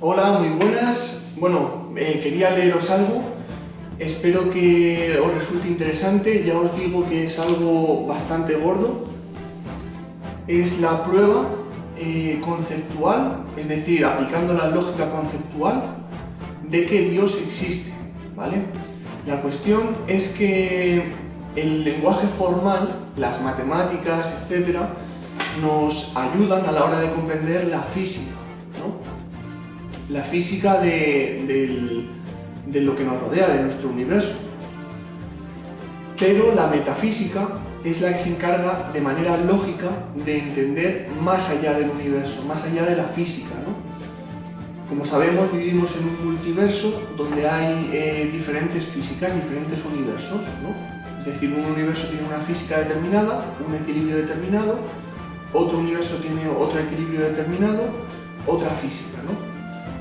Hola, muy buenas. Quería leeros algo. Espero que os resulte interesante. Ya os digo que es algo bastante gordo. Es la prueba conceptual, es decir, aplicando la lógica conceptual de que Dios existe, ¿vale? La cuestión es que el lenguaje formal, las matemáticas, etcétera, nos ayudan a la hora de comprender la física, ¿no? La física de lo que nos rodea, de nuestro universo. Pero la metafísica es la que se encarga de manera lógica de entender más allá del universo, más allá de la física, ¿no? Como sabemos, vivimos en un multiverso donde hay diferentes físicas, diferentes universos, ¿no? Es decir, un universo tiene una física determinada, un equilibrio determinado, otro universo tiene otro equilibrio determinado, otra física, ¿no?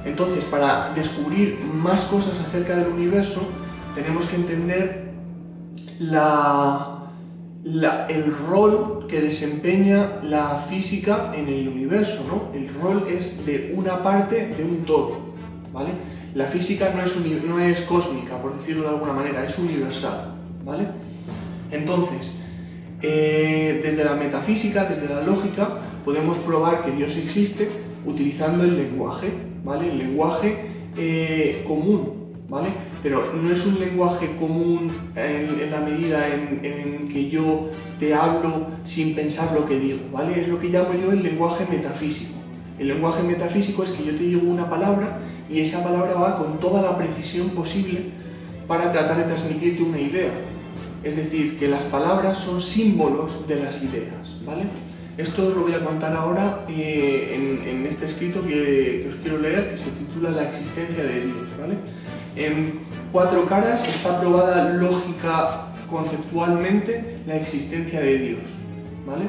Entonces, para descubrir más cosas acerca del universo, tenemos que entender el rol que desempeña la física en el universo, ¿no? El rol es de una parte de un todo, ¿vale? La física no es cósmica, por decirlo de alguna manera, es universal, ¿vale? Entonces, desde la metafísica, desde la lógica, podemos probar que Dios existe utilizando el lenguaje, ¿vale? El lenguaje común, ¿vale? Pero no es un lenguaje común en la medida en que yo te hablo sin pensar lo que digo, ¿vale? Es lo que llamo yo el lenguaje metafísico. El lenguaje metafísico es que yo te digo una palabra y esa palabra va con toda la precisión posible para tratar de transmitirte una idea. Es decir, que las palabras son símbolos de las ideas, ¿vale? Esto os lo voy a contar ahora en este escrito que os quiero leer, que se titula La existencia de Dios, ¿vale? En 4 caras está probada lógica conceptualmente la existencia de Dios, ¿vale?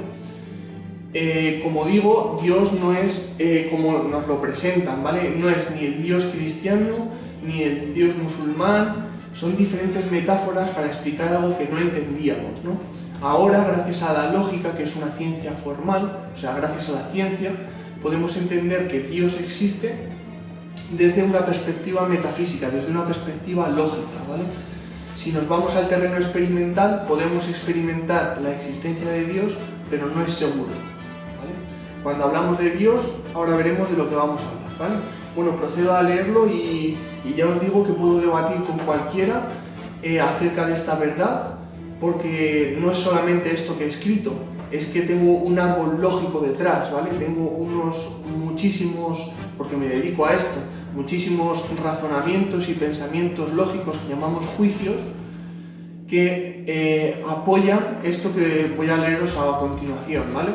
Como digo, Dios no es como nos lo presentan, ¿vale? No es ni el Dios cristiano ni el Dios musulmán, son diferentes metáforas para explicar algo que no entendíamos, ¿no? Ahora, gracias a la lógica, que es una ciencia formal, o sea, gracias a la ciencia, podemos entender que Dios existe desde una perspectiva metafísica, desde una perspectiva lógica, ¿vale? Si nos vamos al terreno experimental, podemos experimentar la existencia de Dios, pero no es seguro, ¿vale? Cuando hablamos de Dios, ahora veremos de lo que vamos a hablar, ¿vale? Bueno, procedo a leerlo y ya os digo que puedo debatir con cualquiera acerca de esta verdad, porque no es solamente esto que he escrito, es que tengo un árbol lógico detrás, ¿vale? Tengo muchísimos, porque me dedico a esto, muchísimos razonamientos y pensamientos lógicos que llamamos juicios, que apoyan esto que voy a leeros a continuación, ¿vale?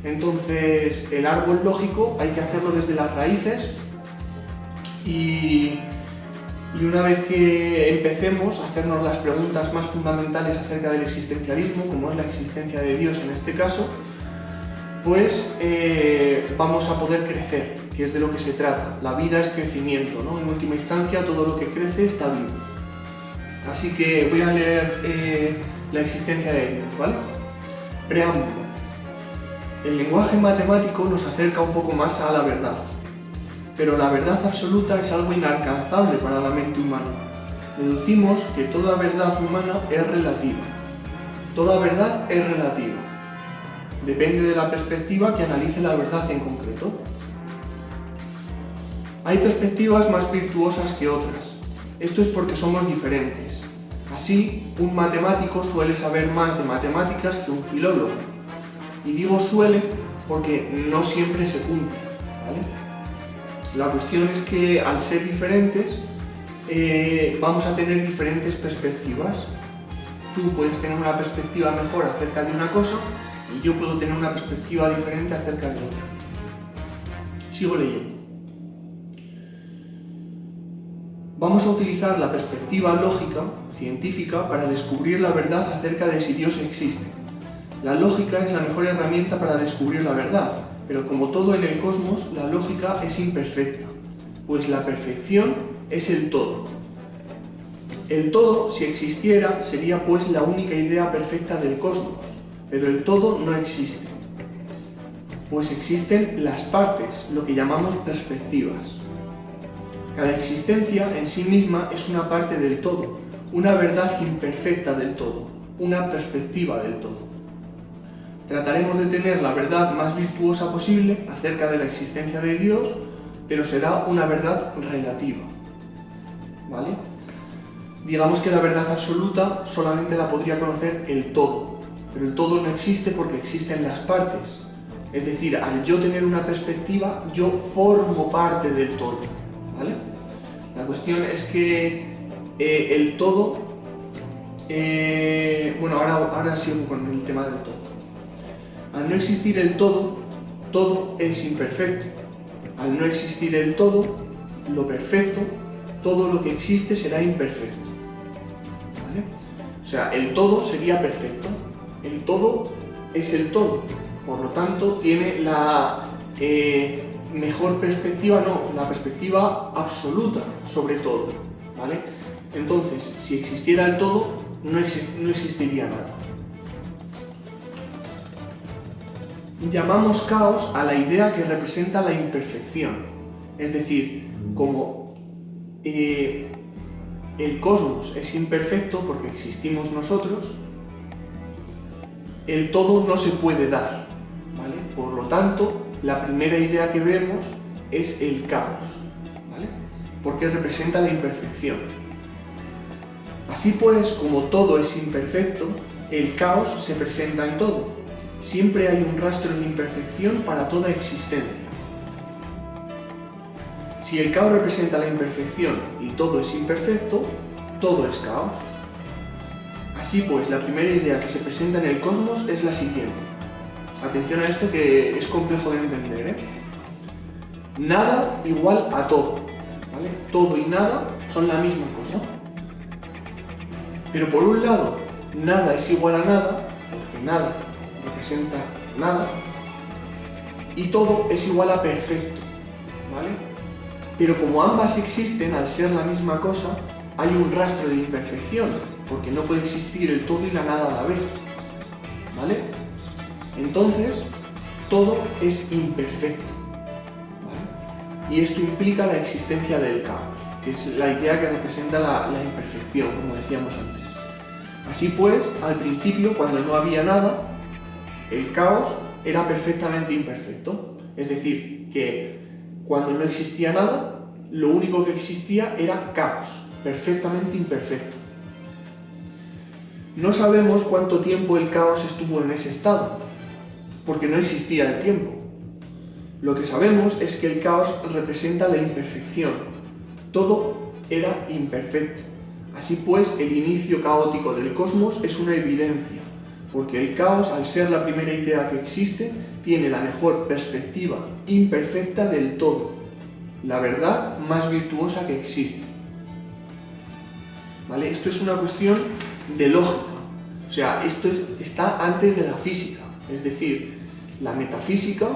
Entonces, el árbol lógico hay que hacerlo desde las raíces y una vez que empecemos a hacernos las preguntas más fundamentales acerca del existencialismo, como es la existencia de Dios en este caso, pues vamos a poder crecer, que es de lo que se trata. La vida es crecimiento, ¿no? En última instancia, todo lo que crece está vivo. Así que voy a leer la existencia de Dios, ¿vale? Preámbulo. El lenguaje matemático nos acerca un poco más a la verdad. Pero la verdad absoluta es algo inalcanzable para la mente humana. Deducimos que toda verdad humana es relativa. Toda verdad es relativa. Depende de la perspectiva que analice la verdad en concreto. Hay perspectivas más virtuosas que otras. Esto es porque somos diferentes. Así, un matemático suele saber más de matemáticas que un filólogo. Y digo suele porque no siempre se cumple, ¿vale? La cuestión es que al ser diferentes vamos a tener diferentes perspectivas. Tú puedes tener una perspectiva mejor acerca de una cosa y yo puedo tener una perspectiva diferente acerca de otra. Sigo leyendo. Vamos a utilizar la perspectiva lógica, científica, para descubrir la verdad acerca de si Dios existe. La lógica es la mejor herramienta para descubrir la verdad. Pero como todo en el cosmos, la lógica es imperfecta, pues la perfección es el todo. El todo, si existiera, sería pues la única idea perfecta del cosmos, pero el todo no existe, pues existen las partes, lo que llamamos perspectivas. Cada existencia en sí misma es una parte del todo, una verdad imperfecta del todo, una perspectiva del todo. Trataremos de tener la verdad más virtuosa posible acerca de la existencia de Dios, pero será una verdad relativa, ¿vale? Digamos que la verdad absoluta solamente la podría conocer el todo, pero el todo no existe porque existen las partes. Es decir, al yo tener una perspectiva, yo formo parte del todo, ¿vale? La cuestión es que el todo... bueno, ahora sigo con el tema del todo. Al no existir el todo, todo es imperfecto. Al no existir el todo, lo perfecto, todo lo que existe será imperfecto, ¿vale? O sea, el todo sería perfecto. El todo es el todo. Por lo tanto, tiene la mejor perspectiva, no, la perspectiva absoluta sobre todo, ¿vale? Entonces, si existiera el todo, no existiría nada. Llamamos caos a la idea que representa la imperfección, es decir, como el cosmos es imperfecto porque existimos nosotros, el todo no se puede dar, ¿vale? Por lo tanto, la primera idea que vemos es el caos, ¿vale? Porque representa la imperfección. Así pues, como todo es imperfecto, el caos se presenta en todo. Siempre hay un rastro de imperfección para toda existencia. Si el caos representa la imperfección y todo es imperfecto, todo es caos. Así pues, la primera idea que se presenta en el cosmos es la siguiente. Atención a esto que es complejo de entender, ¿eh? Nada igual a todo, ¿vale? Todo y nada son la misma cosa. Pero por un lado, nada es igual a nada, porque nada representa nada, y todo es igual a perfecto, ¿vale? Pero como ambas existen al ser la misma cosa, hay un rastro de imperfección, porque no puede existir el todo y la nada a la vez, ¿vale? Entonces, todo es imperfecto, ¿vale? Y esto implica la existencia del caos, que es la idea que representa la imperfección, como decíamos antes. Así pues, al principio, cuando no había nada, el caos era perfectamente imperfecto. Es decir, que cuando no existía nada, lo único que existía era caos, perfectamente imperfecto. No sabemos cuánto tiempo el caos estuvo en ese estado, porque no existía el tiempo. Lo que sabemos es que el caos representa la imperfección. Todo era imperfecto. Así pues, el inicio caótico del cosmos es una evidencia, porque el caos, al ser la primera idea que existe, tiene la mejor perspectiva imperfecta del todo, la verdad más virtuosa que existe. ¿Vale? Esto es una cuestión de lógica, o sea, esto está antes de la física, es decir, la metafísica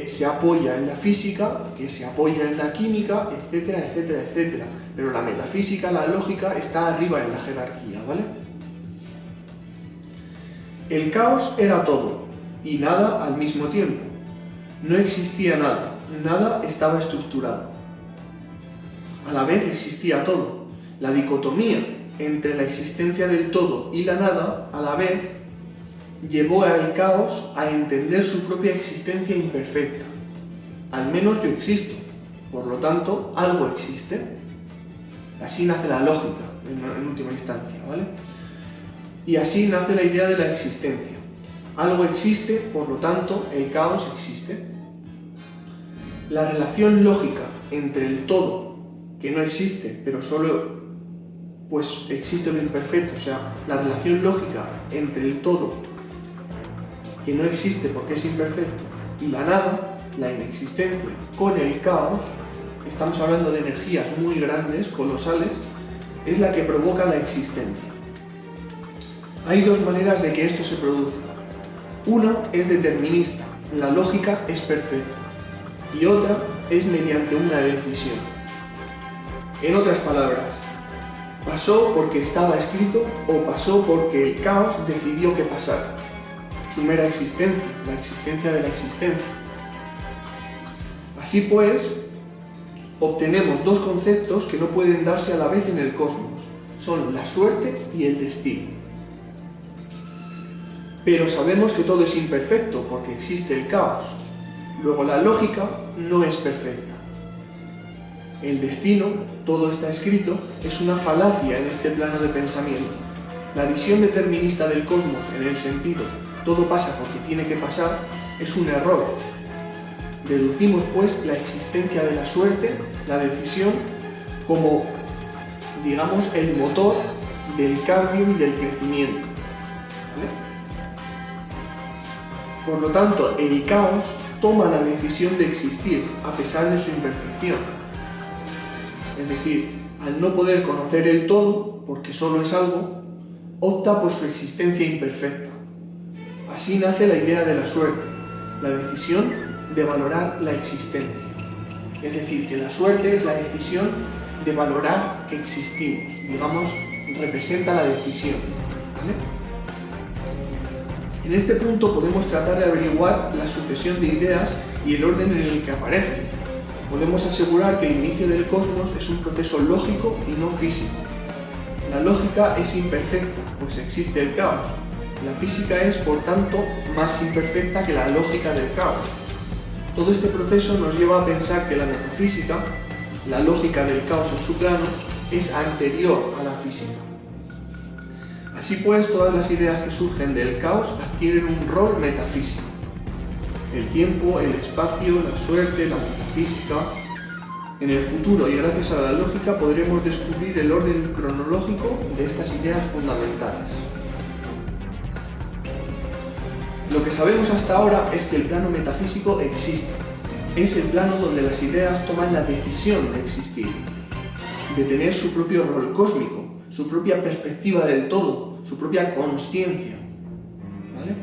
se apoya en la física, que se apoya en la química, etcétera, etcétera, etcétera, pero la metafísica, la lógica, está arriba en la jerarquía, ¿vale? El caos era todo y nada al mismo tiempo. No existía nada, nada estaba estructurado. A la vez existía todo. La dicotomía entre la existencia del todo y la nada, a la vez, llevó al caos a entender su propia existencia imperfecta. Al menos yo existo, por lo tanto, algo existe. Así nace la lógica, en última instancia, ¿vale? Y así nace la idea de la existencia. Algo existe, por lo tanto, el caos existe. La relación lógica entre el todo, que no existe, pero solo pues existe lo imperfecto, o sea, la relación lógica entre el todo, que no existe porque es imperfecto, y la nada, la inexistencia, con el caos, estamos hablando de energías muy grandes, colosales, es la que provoca la existencia. Hay dos maneras de que esto se produzca. Una es determinista, la lógica es perfecta, y otra es mediante una decisión. En otras palabras, pasó porque estaba escrito o pasó porque el caos decidió que pasara. Su mera existencia, la existencia de la existencia. Así pues, obtenemos dos conceptos que no pueden darse a la vez en el cosmos. Son la suerte y el destino. Pero sabemos que todo es imperfecto porque existe el caos. Luego la lógica no es perfecta. El destino, todo está escrito, es una falacia en este plano de pensamiento. La visión determinista del cosmos, en el sentido todo pasa porque tiene que pasar, es un error. Deducimos pues la existencia de la suerte, la decisión, como, digamos, el motor del cambio y del crecimiento. ¿Vale? Por lo tanto, el caos toma la decisión de existir a pesar de su imperfección. Es decir, al no poder conocer el todo, porque solo es algo, opta por su existencia imperfecta. Así nace la idea de la suerte, la decisión de valorar la existencia. Es decir, que la suerte es la decisión de valorar que existimos. Digamos, representa la decisión. ¿Vale? En este punto podemos tratar de averiguar la sucesión de ideas y el orden en el que aparecen. Podemos asegurar que el inicio del cosmos es un proceso lógico y no físico. La lógica es imperfecta, pues existe el caos. La física es, por tanto, más imperfecta que la lógica del caos. Todo este proceso nos lleva a pensar que la metafísica, la lógica del caos en su plano, es anterior a la física. Así pues, todas las ideas que surgen del caos adquieren un rol metafísico. El tiempo, el espacio, la suerte, la metafísica. En el futuro, y gracias a la lógica, podremos descubrir el orden cronológico de estas ideas fundamentales. Lo que sabemos hasta ahora es que el plano metafísico existe. Es el plano donde las ideas toman la decisión de existir, de tener su propio rol cósmico, su propia perspectiva del todo, su propia consciencia. ¿Vale?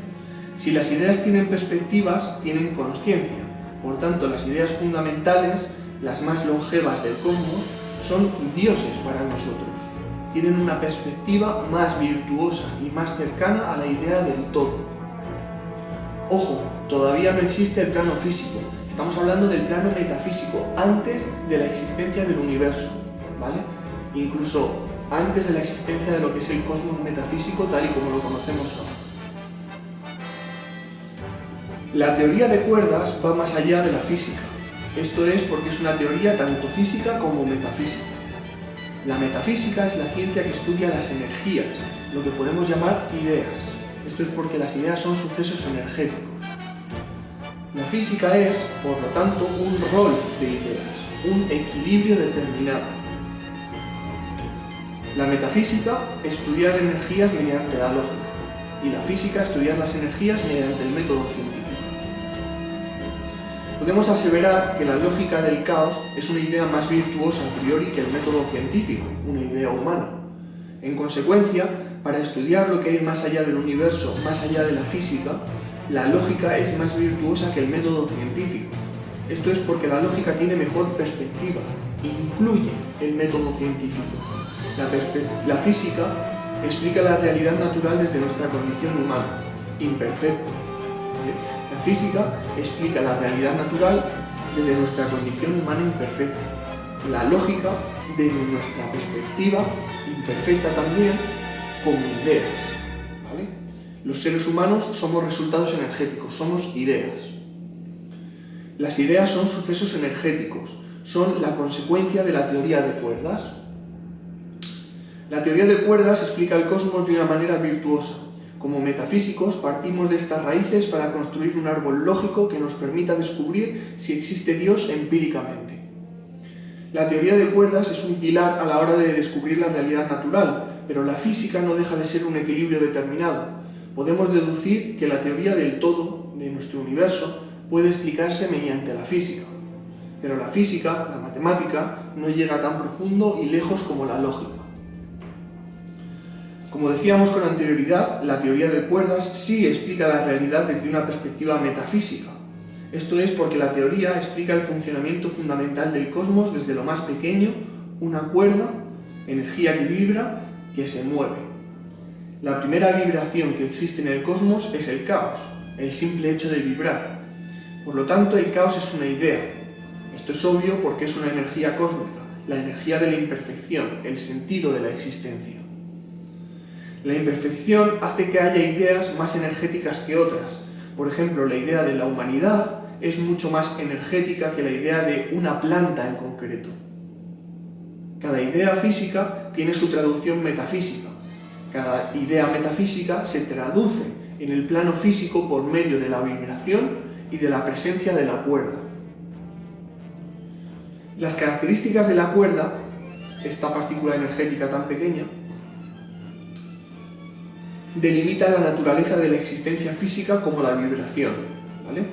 Si las ideas tienen perspectivas, tienen consciencia. Por tanto, las ideas fundamentales, las más longevas del cosmos, son dioses para nosotros. Tienen una perspectiva más virtuosa y más cercana a la idea del todo. Ojo, todavía no existe el plano físico. Estamos hablando del plano metafísico, antes de la existencia del universo, ¿vale? Incluso antes de la existencia de lo que es el cosmos metafísico tal y como lo conocemos ahora. La teoría de cuerdas va más allá de la física. Esto es porque es una teoría tanto física como metafísica. La metafísica es la ciencia que estudia las energías, lo que podemos llamar ideas. Esto es porque las ideas son sucesos energéticos. La física es, por lo tanto, un rol de ideas, un equilibrio determinado. La metafísica, estudiar energías mediante la lógica, y la física, estudiar las energías mediante el método científico. Podemos aseverar que la lógica del caos es una idea más virtuosa a priori que el método científico, una idea humana. En consecuencia, para estudiar lo que hay más allá del universo, más allá de la física, la lógica es más virtuosa que el método científico. Esto es porque la lógica tiene mejor perspectiva, incluye el método científico. La física explica la realidad natural desde nuestra condición humana, imperfecta. La física explica la realidad natural desde nuestra condición humana imperfecta. La lógica desde nuestra perspectiva, imperfecta también, como ideas. ¿Vale? Los seres humanos somos resultados energéticos, somos ideas. Las ideas son sucesos energéticos, son la consecuencia de la teoría de cuerdas. La teoría de cuerdas explica el cosmos de una manera virtuosa. Como metafísicos partimos de estas raíces para construir un árbol lógico que nos permita descubrir si existe Dios empíricamente. La teoría de cuerdas es un pilar a la hora de descubrir la realidad natural, pero la física no deja de ser un equilibrio determinado. Podemos deducir que la teoría del todo, de nuestro universo, puede explicarse mediante la física. Pero la física, la matemática, no llega tan profundo y lejos como la lógica. Como decíamos con anterioridad, la teoría de cuerdas sí explica la realidad desde una perspectiva metafísica. Esto es porque la teoría explica el funcionamiento fundamental del cosmos desde lo más pequeño, una cuerda, energía que vibra, que se mueve. La primera vibración que existe en el cosmos es el caos, el simple hecho de vibrar. Por lo tanto, el caos es una idea. Esto es obvio porque es una energía cósmica, la energía de la imperfección, el sentido de la existencia. La imperfección hace que haya ideas más energéticas que otras. Por ejemplo, la idea de la humanidad es mucho más energética que la idea de una planta en concreto. Cada idea física tiene su traducción metafísica. Cada idea metafísica se traduce en el plano físico por medio de la vibración y de la presencia de la cuerda. Las características de la cuerda, esta partícula energética tan pequeña, delimitan la naturaleza de la existencia física como la vibración, ¿vale?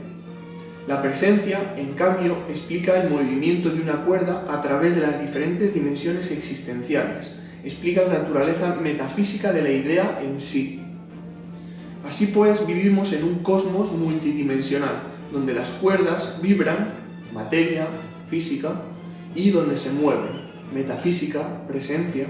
La presencia, en cambio, explica el movimiento de una cuerda a través de las diferentes dimensiones existenciales, explica la naturaleza metafísica de la idea en sí. Así pues, vivimos en un cosmos multidimensional, donde las cuerdas vibran, materia, física, y donde se mueven, metafísica, presencia.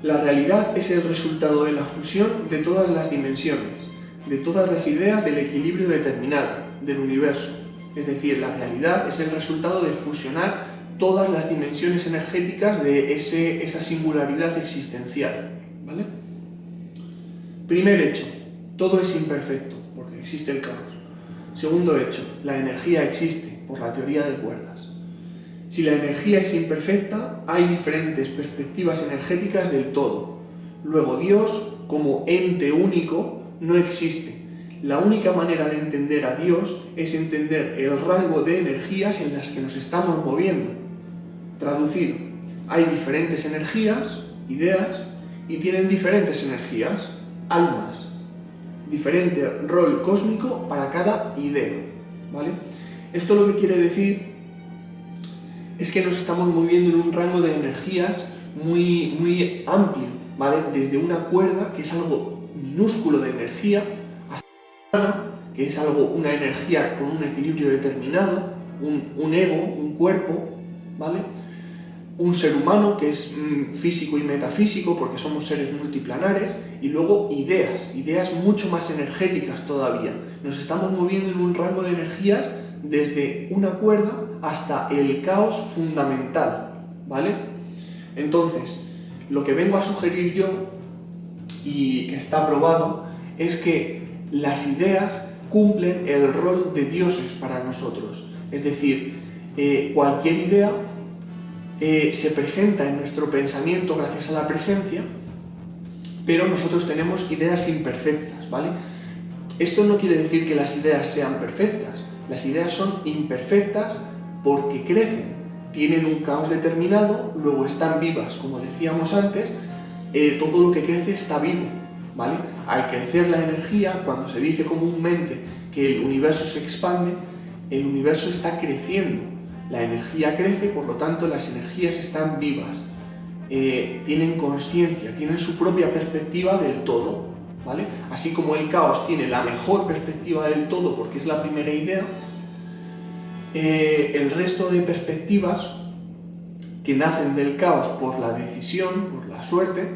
La realidad es el resultado de la fusión de todas las dimensiones, de todas las ideas del equilibrio determinado, del universo. Es decir, la realidad es el resultado de fusionar todas las dimensiones energéticas de esa singularidad existencial, ¿vale? Primer hecho, todo es imperfecto, porque existe el caos. Segundo hecho, la energía existe, por la teoría de cuerdas. Si la energía es imperfecta, hay diferentes perspectivas energéticas del todo. Luego, Dios, como ente único, no existe. La única manera de entender a Dios es entender el rango de energías en las que nos estamos moviendo. Traducido, hay diferentes energías, ideas, y tienen diferentes energías, almas. Diferente rol cósmico para cada idea, ¿vale? Esto lo que quiere decir es que nos estamos moviendo en un rango de energías muy amplio, ¿vale? Desde una cuerda, que es algo minúsculo de energía, hasta una, que es una energía con un equilibrio determinado, un ego, un cuerpo, ¿vale? Un ser humano que es físico y metafísico, porque somos seres multiplanares, y luego ideas mucho más energéticas todavía. Nos estamos moviendo en un rango de energías desde una cuerda hasta el caos fundamental, ¿vale? Entonces, lo que vengo a sugerir yo, y que está probado, es que las ideas cumplen el rol de dioses para nosotros. Es decir, cualquier idea se presenta en nuestro pensamiento gracias a la presencia, pero nosotros tenemos ideas imperfectas, ¿vale? Esto no quiere decir que las ideas sean perfectas. Las ideas son imperfectas porque crecen, tienen un caos determinado, luego están vivas, como decíamos antes, todo lo que crece está vivo, ¿vale? Al crecer la energía, cuando se dice comúnmente que el universo se expande, el universo está creciendo, la energía crece, por lo tanto las energías están vivas, tienen consciencia, tienen su propia perspectiva del todo, ¿vale? Así como el caos tiene la mejor perspectiva del todo porque es la primera idea, el resto de perspectivas que nacen del caos por la decisión, por la suerte,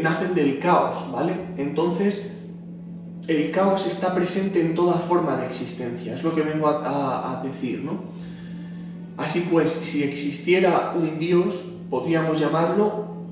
nacen del caos, ¿vale? Entonces, el caos está presente en toda forma de existencia, es lo que vengo a decir, ¿no? Así pues, si existiera un Dios, podríamos llamarlo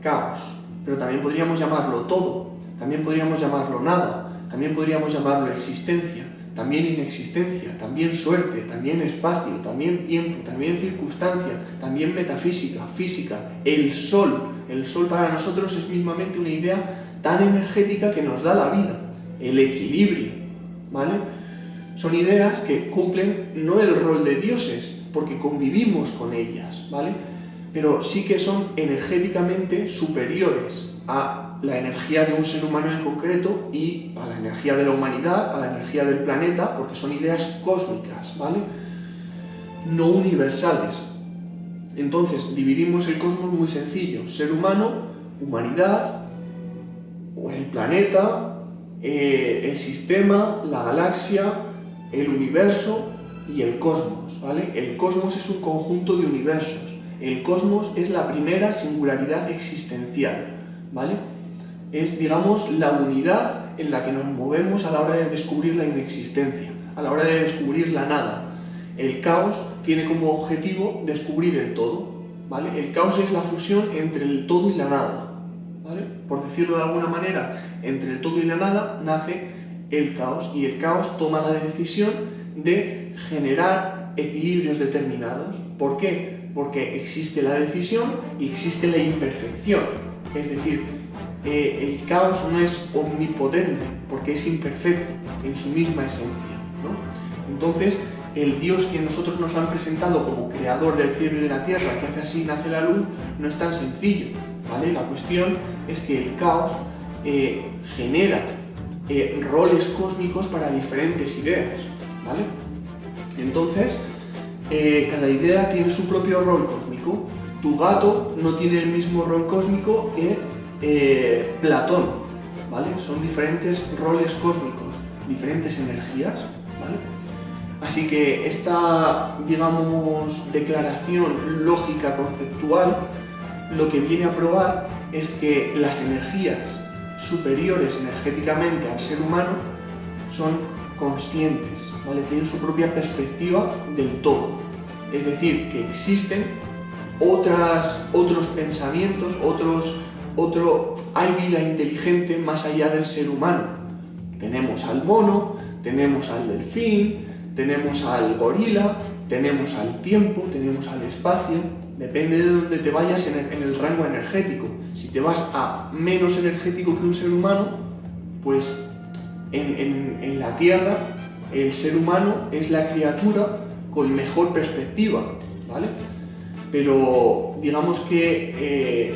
caos, pero también podríamos llamarlo todo, también podríamos llamarlo nada, también podríamos llamarlo existencia, también inexistencia, también suerte, también espacio, también tiempo, también circunstancia, también metafísica, física, el sol. El sol para nosotros es mismamente una idea tan energética que nos da la vida, el equilibrio, ¿vale? Son ideas que cumplen no el rol de dioses, porque convivimos con ellas, ¿vale? Pero sí que son energéticamente superiores a la energía de un ser humano en concreto y a la energía de la humanidad, a la energía del planeta, porque son ideas cósmicas, ¿vale? No universales. Entonces, dividimos el cosmos muy sencillo: ser humano, humanidad, o el planeta, el sistema, la galaxia, el universo y el cosmos, ¿vale? El cosmos es un conjunto de universos. El cosmos es la primera singularidad existencial, ¿vale? Es, digamos, la unidad en la que nos movemos a la hora de descubrir la inexistencia. a la hora de descubrir la nada. El caos tiene como objetivo descubrir el todo, ¿vale? El caos es la fusión entre el todo y la nada, ¿vale? Por decirlo de alguna manera, entre el todo y la nada nace el caos, y el caos toma la decisión de generar equilibrios determinados. ¿Por qué? Porque existe la decisión y existe la imperfección. Es decir, el caos no es omnipotente porque es imperfecto en su misma esencia, ¿no? Entonces, el Dios que nosotros nos han presentado como creador del cielo y de la tierra, que hace así nace la luz, no es tan sencillo, ¿vale? La cuestión es que el caos genera roles cósmicos para diferentes ideas, ¿vale? Entonces, cada idea tiene su propio rol cósmico. Tu gato no tiene el mismo rol cósmico que Platón, ¿vale? Son diferentes roles cósmicos, diferentes energías, ¿vale? Así que esta, digamos, declaración lógica conceptual lo que viene a probar es que las energías superiores energéticamente al ser humano son conscientes, ¿vale? Tienen su propia perspectiva del todo. Es decir, que existen otros pensamientos, hay vida inteligente más allá del ser humano. Tenemos al mono, tenemos al delfín, tenemos al gorila, tenemos al tiempo, tenemos al espacio. Depende de dónde te vayas en el rango energético. Si te vas a menos energético que un ser humano, pues en la Tierra el ser humano es la criatura con mejor perspectiva, ¿vale? Pero digamos que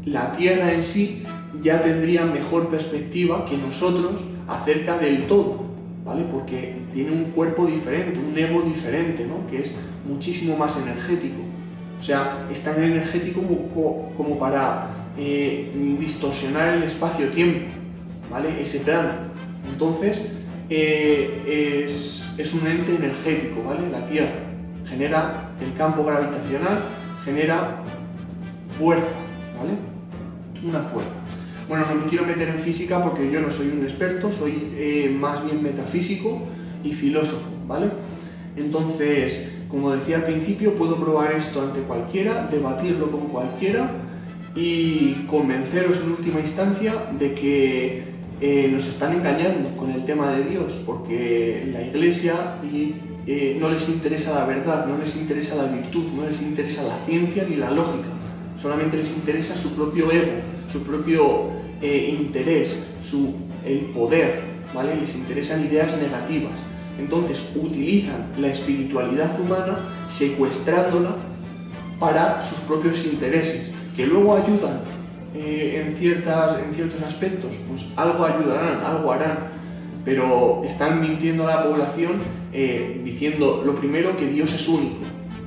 la Tierra en sí ya tendría mejor perspectiva que nosotros acerca del todo, ¿vale? Porque tiene un cuerpo diferente, un ego diferente, ¿no? Que es muchísimo más energético. O sea, es tan energético como para distorsionar el espacio-tiempo, ¿vale? Ese plano. Entonces, es un ente energético, ¿vale? La Tierra genera el campo gravitacional, genera fuerza, ¿vale? Una fuerza. Bueno, no me quiero meter en física porque yo no soy un experto, soy más bien metafísico y filósofo, ¿vale? Entonces, como decía al principio, puedo probar esto ante cualquiera, debatirlo con cualquiera y convenceros en última instancia de que nos están engañando con el tema de Dios, porque la Iglesia no les interesa la verdad, no les interesa la virtud, no les interesa la ciencia ni la lógica, solamente les interesa su propio ego, su propio interés, el poder, ¿vale? Les interesan ideas negativas. Entonces utilizan la espiritualidad humana secuestrándola para sus propios intereses, que luego ayudan en ciertos aspectos, pues algo ayudarán, algo harán, pero están mintiendo a la población diciendo lo primero que Dios es único,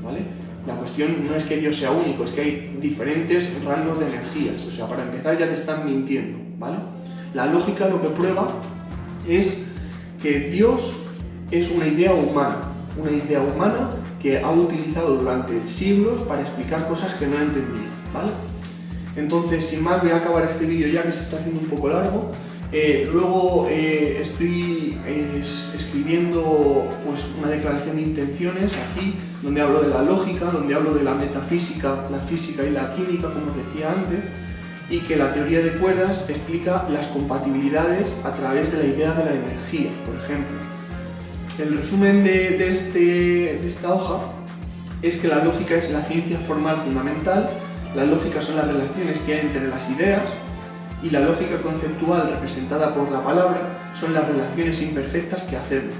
¿vale? La cuestión no es que Dios sea único, es que hay diferentes rangos de energías, o sea, para empezar ya te están mintiendo, ¿vale? La lógica lo que prueba es que Dios es una idea humana que ha utilizado durante siglos para explicar cosas que no ha entendido, ¿vale? Entonces, sin más, voy a acabar este vídeo ya que se está haciendo un poco largo. Luego estoy escribiendo pues, una declaración de intenciones aquí, donde hablo de la lógica, donde hablo de la metafísica, la física y la química, como os decía antes, y que la teoría de cuerdas explica las compatibilidades a través de la idea de la energía, por ejemplo. El resumen de esta hoja es que la lógica es la ciencia formal fundamental, la lógica son las relaciones que hay entre las ideas, y la lógica conceptual representada por la palabra son las relaciones imperfectas que hacemos.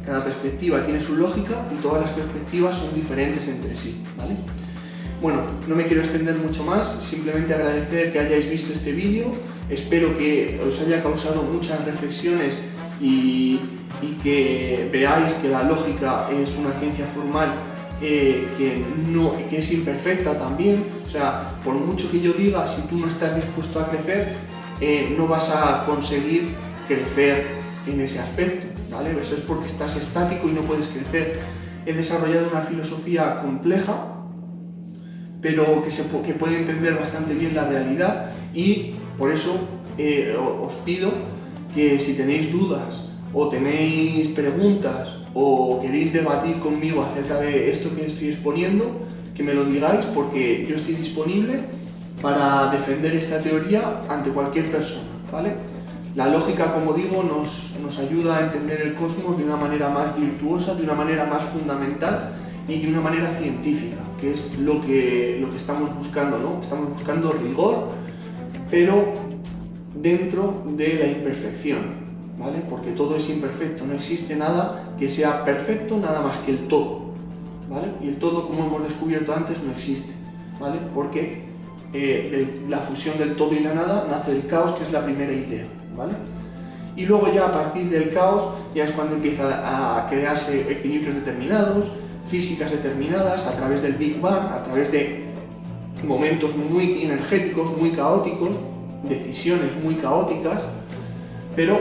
Cada perspectiva tiene su lógica y todas las perspectivas son diferentes entre sí, ¿vale? Bueno, no me quiero extender mucho más, simplemente agradecer que hayáis visto este vídeo, espero que os haya causado muchas reflexiones y que veáis que la lógica es una ciencia formal que es imperfecta también. O sea, por mucho que yo diga, si tú no estás dispuesto a crecer, no vas a conseguir crecer en ese aspecto, ¿vale? Eso es porque estás estático y no puedes crecer. He desarrollado una filosofía compleja, pero que puede entender bastante bien la realidad, y por eso os pido que si tenéis dudas o tenéis preguntas o queréis debatir conmigo acerca de esto que estoy exponiendo, que me lo digáis, porque yo estoy disponible para defender esta teoría ante cualquier persona, ¿vale? La lógica, como digo, nos ayuda a entender el cosmos de una manera más virtuosa, de una manera más fundamental y de una manera científica, que es lo que estamos buscando, ¿no? Estamos buscando rigor, pero dentro de la imperfección, ¿vale? Porque todo es imperfecto, no existe nada que sea perfecto, nada más que el todo, ¿vale? Y el todo, como hemos descubierto antes, no existe, ¿vale? Porque de la fusión del todo y la nada nace el caos, que es la primera idea, ¿vale? Y luego ya a partir del caos ya es cuando empieza a crearse equilibrios determinados, físicas determinadas, a través del Big Bang, a través de momentos muy energéticos, muy caóticos, decisiones muy caóticas, pero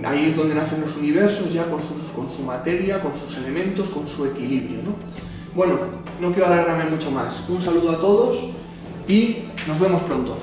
ahí es donde nacen los universos, ya con su materia, con sus elementos, con su equilibrio, ¿no? Bueno, no quiero alargarme mucho más. Un saludo a todos y nos vemos pronto.